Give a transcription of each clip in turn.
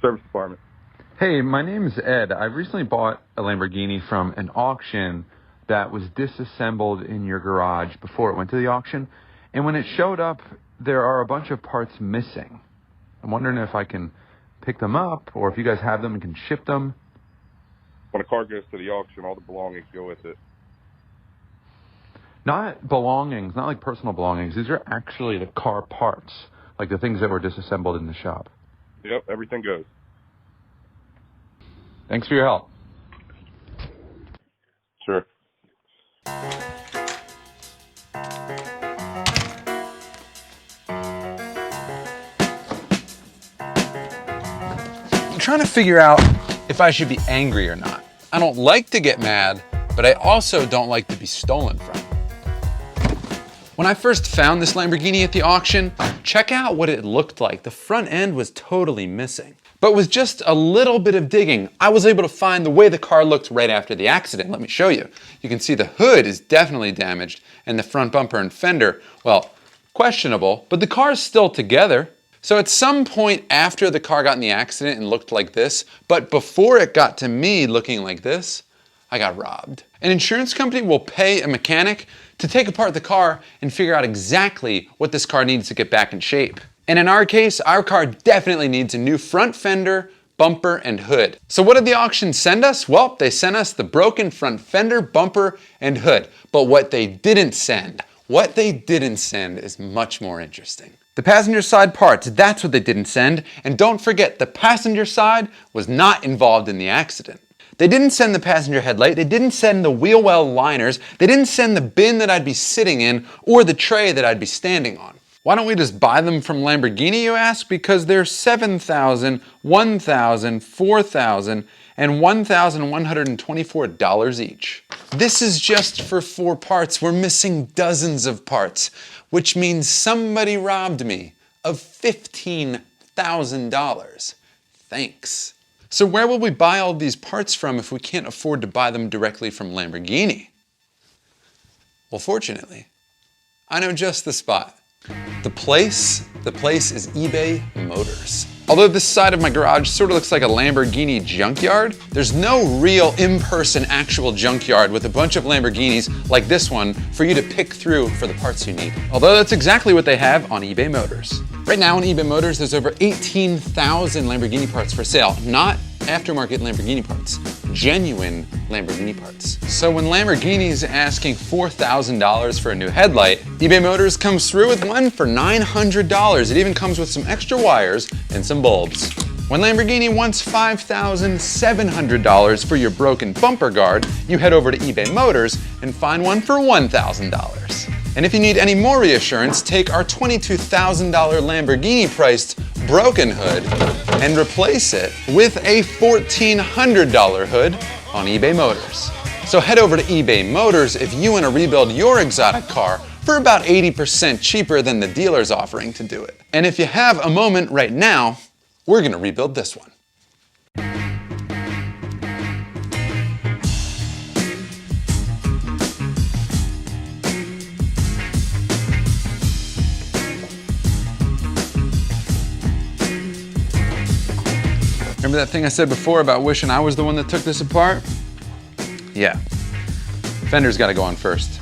service department. Hey, my name's Ed. I recently bought a Lamborghini from an auction that was disassembled in your garage before it went to the auction. And when it showed up, there are a bunch of parts missing. I'm wondering if I can pick them up or if you guys have them and can ship them. When a car goes to the auction, all the belongings go with it. Not belongings, not like personal belongings. These are actually the car parts, like the things that were disassembled in the shop. Yep, everything goes. Thanks for your help. Sure. I'm trying to figure out if I should be angry or not. I don't like to get mad, but I also don't like to be stolen from. When I first found this Lamborghini at the auction, check out what it looked like. The front end was totally missing. But with just a little bit of digging, I was able to find the way the car looked right after the accident. Let me show you. You can see the hood is definitely damaged and the front bumper and fender, well, questionable, but the car is still together. So at some point after the car got in the accident and looked like this, but before it got to me looking like this, I got robbed. An insurance company will pay a mechanic to take apart the car and figure out exactly what this car needs to get back in shape. And in our case, our car definitely needs a new front fender, bumper, and hood. So what did the auction send us? Well, they sent us the broken front fender, bumper, and hood. But what they didn't send is much more interesting. The passenger side parts, that's what they didn't send. And don't forget, the passenger side was not involved in the accident. They didn't send the passenger headlight, they didn't send the wheel well liners, they didn't send the bin that I'd be sitting in or the tray that I'd be standing on. Why don't we just buy them from Lamborghini, you ask? Because they're $7,000, $1,000, $4,000, and $1,124 each. This is just for 4 parts. We're missing dozens of parts, which means somebody robbed me of $15,000. Thanks. So where will we buy all these parts from if we can't afford to buy them directly from Lamborghini? Well, fortunately, I know just the spot. The place is eBay Motors. Although this side of my garage sort of looks like a Lamborghini junkyard, there's no real in-person actual junkyard with a bunch of Lamborghinis like this one for you to pick through for the parts you need. Although that's exactly what they have on eBay Motors. Right now on eBay Motors, there's over 18,000 Lamborghini parts for sale, not aftermarket Lamborghini parts, genuine Lamborghini parts. So when Lamborghini is asking $4,000 for a new headlight, eBay Motors comes through with one for $900. It even comes with some extra wires and some bulbs. When Lamborghini wants $5,700 for your broken bumper guard, you head over to eBay Motors and find one for $1,000. And if you need any more reassurance, take our $22,000 Lamborghini priced broken hood and replace it with a $1,400 hood on eBay Motors. So head over to eBay Motors if you want to rebuild your exotic car for about 80% cheaper than the dealer's offering to do it. And if you have a moment right now, we're going to rebuild this one. Remember that thing I said before about wishing I was the one that took this apart? Yeah. Fender's got to go on first.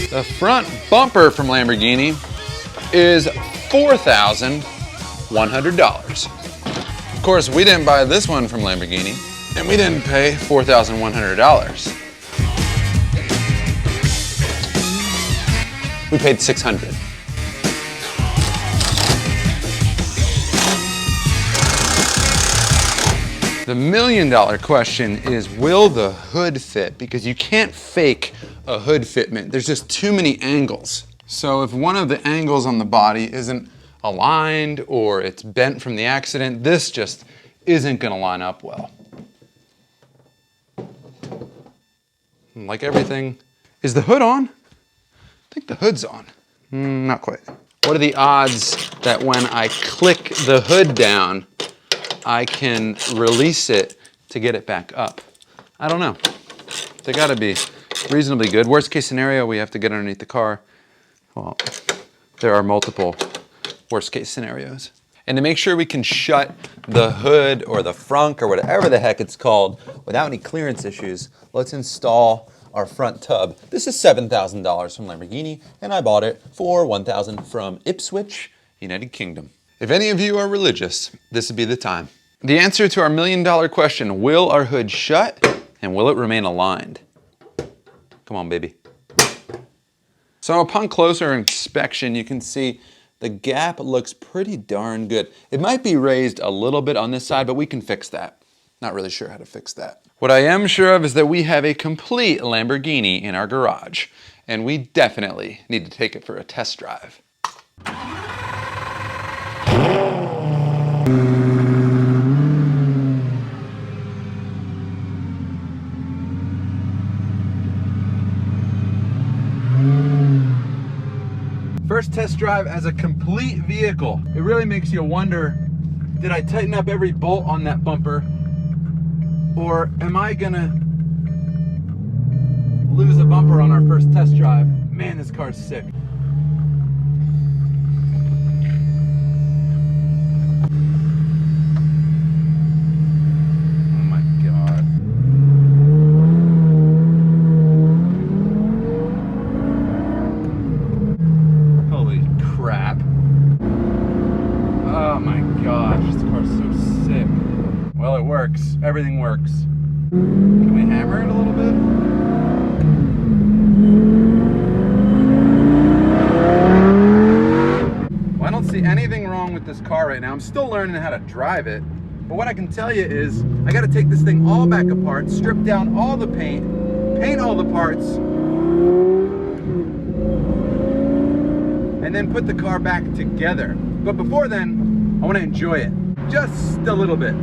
The front bumper from Lamborghini is $4,100. Of course, we didn't buy this one from Lamborghini, and we didn't pay $4,100. We paid $600. The $1,000,000 question is, will the hood fit? Because you can't fake a hood fitment. There's just too many angles. So if one of the angles on the body isn't aligned or it's bent from the accident, this just isn't gonna line up well. Like everything, is the hood on? I think the hood's on. Not quite. What are the odds that when I click the hood down, I can release it to get it back up? I don't know. They gotta be reasonably good. Worst case scenario, we have to get underneath the car. Well, there are multiple worst case scenarios. And to make sure we can shut the hood or the frunk or whatever the heck it's called without any clearance issues, let's install our front tub. This is $7,000 from Lamborghini, and I bought it for $1,000 from Ipswich, United Kingdom. If any of you are religious, this would be the time. The answer to our $1,000,000 question, will our hood shut and will it remain aligned? Come on, baby. So upon closer inspection, you can see the gap looks pretty darn good. It might be raised a little bit on this side, but we can fix that. Not really sure how to fix that. What I am sure of is that we have a complete Lamborghini in our garage, and we definitely need to take it for a test drive. First test drive as a complete vehicle. It really makes you wonder, did I tighten up every bolt on that bumper? Or am I gonna lose a bumper on our first test drive? Man, this car's sick. Oh my God. Holy crap. Oh my gosh, this car's so sick. Well, it works. Everything works. Can we hammer it a little bit? Well, I don't see anything wrong with this car right now. I'm still learning how to drive it. But what I can tell you is, I gotta take this thing all back apart, strip down all the paint all the parts, and then put the car back together. But before then, I wanna enjoy it. Just a little bit.